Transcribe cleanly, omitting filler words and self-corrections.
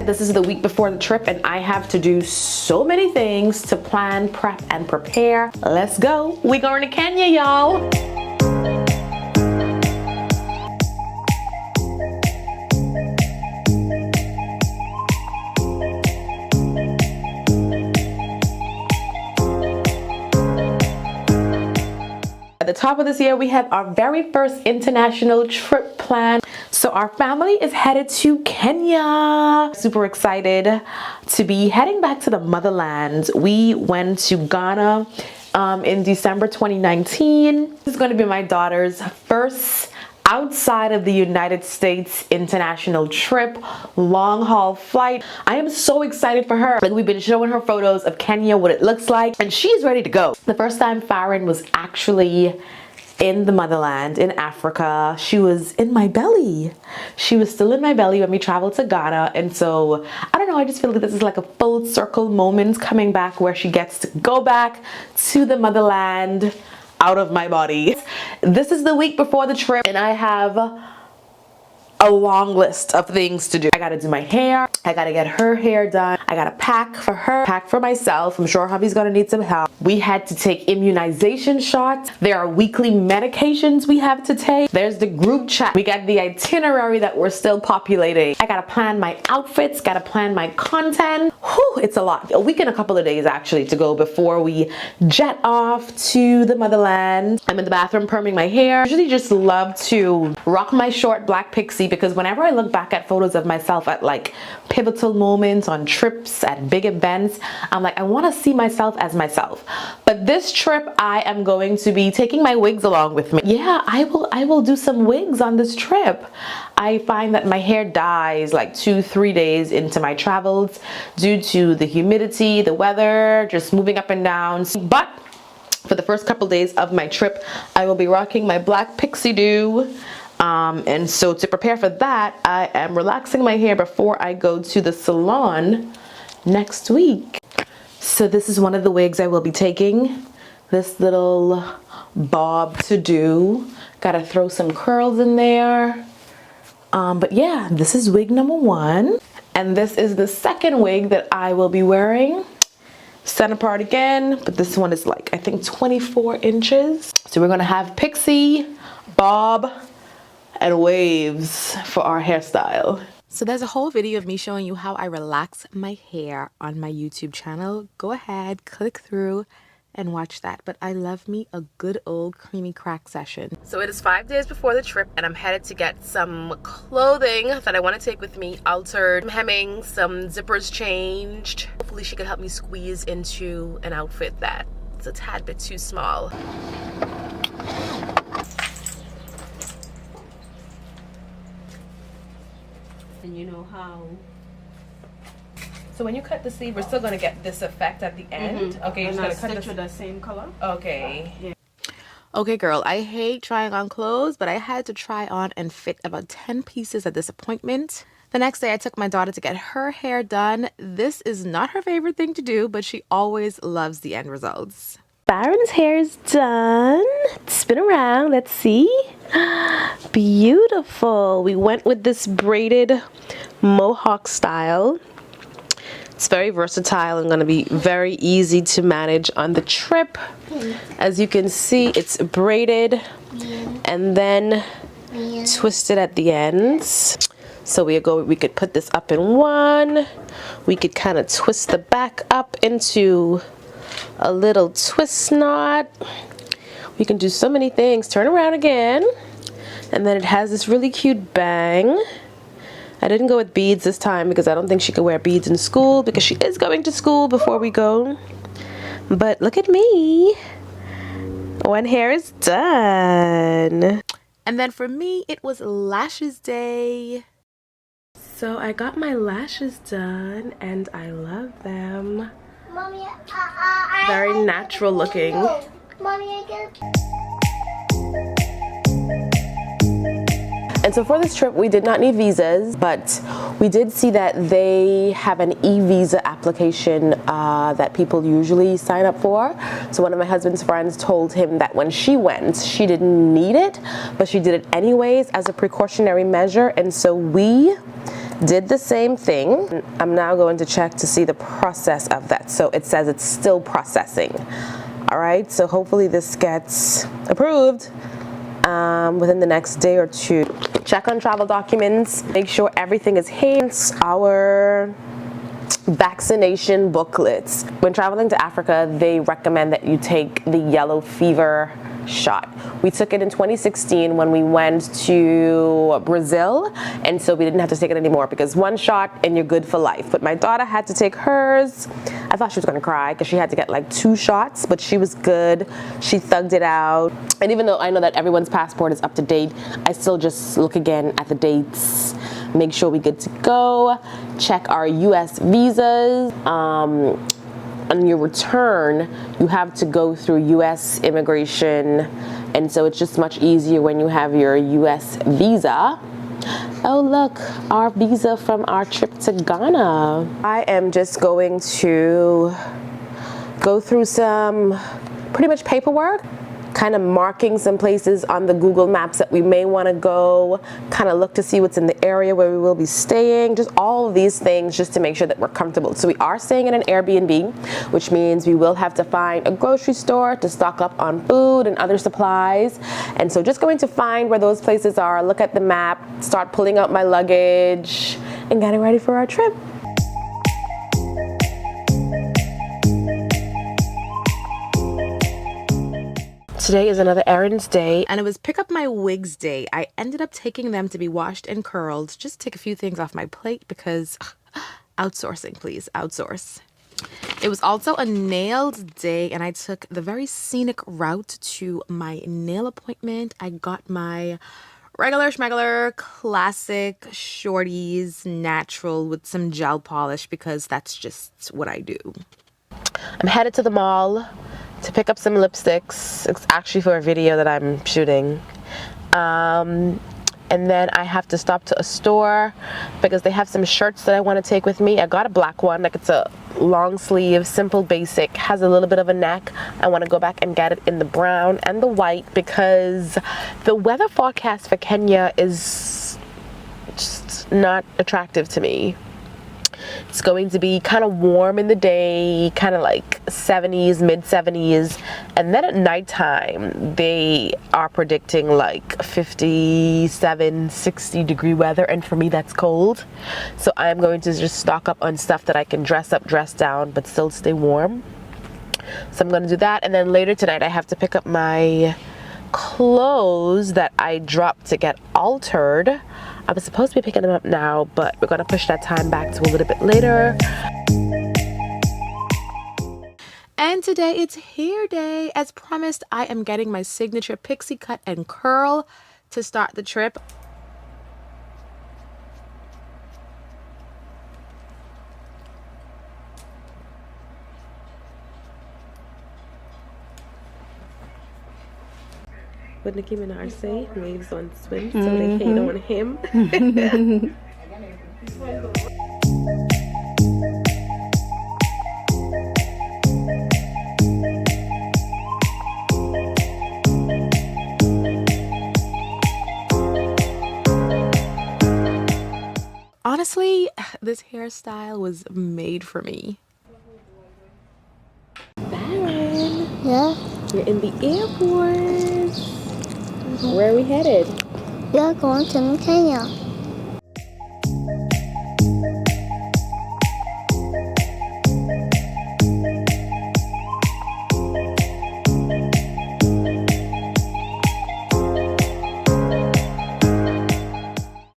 This is the week before the trip and I have to do so many things to plan, prep, and prepare. Let's go. We going to Kenya, y'all. At the top of this year, we have our very first international trip planned. So our family is headed to Kenya. Super excited to be heading back to the motherland. We went to Ghana in December 2019. This is going to be my daughter's first outside of the United States international trip, long haul flight. I am so excited for her. Like, we've been showing her photos of Kenya, what it looks like, and she's ready to go. The first time Farron was actually in the motherland, in Africa, she was in my belly. She was still in my belly when we traveled to Ghana. And so, I don't know, I just feel like this is like a full circle moment coming back where she gets to go back to the motherland out of my body. This is the week before the trip and I have a long list of things to do. I gotta do my hair. I gotta get her hair done. I gotta pack for her, pack for myself. I'm sure hubby's gonna need some help. We had to take immunization shots. There are weekly medications we have to take. There's the group chat. We got the itinerary that we're still populating. I gotta plan my outfits, gotta plan my content. Whew, it's a lot. A week and a couple of days actually to go before we jet off to the motherland. I'm in the bathroom perming my hair. I usually just love to rock my short black pixie because whenever I look back at photos of myself at like pivotal moments, on trips, at big events, I'm like, I want to see myself as myself. But this trip, I am going to be taking my wigs along with me. Yeah, I will do some wigs on this trip. I find that my hair dies like 2-3 days into my travels due to the humidity, the weather, just moving up and down. But for the first couple days of my trip, I will be rocking my black pixie do. And so to prepare for that, I am relaxing my hair before I go to the salon next week. So this is one of the wigs I will be taking. This little bob to do. Gotta throw some curls in there. But yeah, this is wig number 1. And this is the second wig that I will be wearing. Center part again, but this one is like, I think 24 inches. So we're gonna have pixie, bob, and waves for our hairstyle. So there's a whole video of me showing you how I relax my hair on my YouTube channel. Go ahead, click through and watch that. But I love me a good old creamy crack session. So it is 5 days before the trip and I'm headed to get some clothing that I want to take with me altered. I'm hemming, some zippers changed. Hopefully she can help me squeeze into an outfit that's a tad bit too small. And you know how. So when you cut the sleeve, we're still gonna get this effect at the end. Okay, you're just gonna cut the same color. Okay. Yeah. Okay, girl. I hate trying on clothes, but I had to try on and fit about 10 pieces at this appointment. The next day, I took my daughter to get her hair done. This is not her favorite thing to do, but she always loves the end results. Farron's hair is done. Spin around, let's see. Beautiful. We went with this braided mohawk style. It's very versatile and going to be very easy to manage on the trip. As you can see, it's braided and then twisted at the ends. So we could put this up in one. We could kind of twist the back up into a little twist knot. We can do so many things. Turn around again. And then it has this really cute bang. I didn't go with beads this time because I don't think she could wear beads in school because she is going to school before we go. But look at me. One hair is done. And then for me, it was lashes day. So I got my lashes done and I love them. Mommy, Very natural looking. Mommy, I get. And so for this trip, we did not need visas, but we did see that they have an e-visa application that people usually sign up for. So one of my husband's friends told him that when she went, she didn't need it, but she did it anyways as a precautionary measure. And so we Did the same thing. I'm now going to check to see the process of that. So it says it's still processing. All right, so hopefully this gets approved within the next day or two. Check on travel documents, make sure everything is hence our vaccination booklets. When traveling to Africa, they recommend that you take the yellow fever shot. We took it in 2016 when we went to Brazil, and so we didn't have to take it anymore because one shot and you're good for life. But my daughter had to take hers. I thought she was gonna cry because she had to get like 2 shots, but she was good. She thugged it out. And even though I know that everyone's passport is up to date, I still just look again at the dates, make sure we're good to go, check our US visas. On your return, you have to go through US immigration, and so it's just much easier when you have your US visa. Oh look, our visa from our trip to Ghana. I am just going to go through some pretty much paperwork, kind of marking some places on the Google Maps that we may want to go, kind of look to see what's in the area where we will be staying, just all of these things just to make sure that we're comfortable. So we are staying in an Airbnb, which means we will have to find a grocery store to stock up on food and other supplies. And so just going to find where those places are, look at the map, start pulling out my luggage, and getting ready for our trip. Today is another errands day, and it was pick up my wigs day. I ended up taking them to be washed and curled. Just take a few things off my plate because outsourcing, please, outsource. It was also a nails day, and I took the very scenic route to my nail appointment. I got my regular schmegular classic shorties natural with some gel polish because that's just what I do. I'm headed to the mall to pick up some lipsticks. It's actually for a video that I'm shooting. And then I have to stop to a store because they have some shirts that I want to take with me. I got a black one, like it's a long sleeve, simple, basic, has a little bit of a neck. I want to go back and get it in the brown and the white because the weather forecast for Kenya is just not attractive to me. It's going to be kind of warm in the day, kind of like 70s, mid 70s. And then at nighttime, they are predicting like 57, 60 degree weather. And for me, that's cold. So I'm going to just stock up on stuff that I can dress up, dress down, but still stay warm. So I'm going to do that. And then later tonight, I have to pick up my clothes that I dropped to get altered. I was supposed to be picking them up now, but we're gonna push that time back to a little bit later. And today it's hair day. As promised, I am getting my signature pixie cut and curl to start the trip. What Nicki Minaj say, waves on swim, so they hate on him. Honestly, this hairstyle was made for me. Baron, Yeah? you're in the airport. Where are we headed? We are going to Kenya.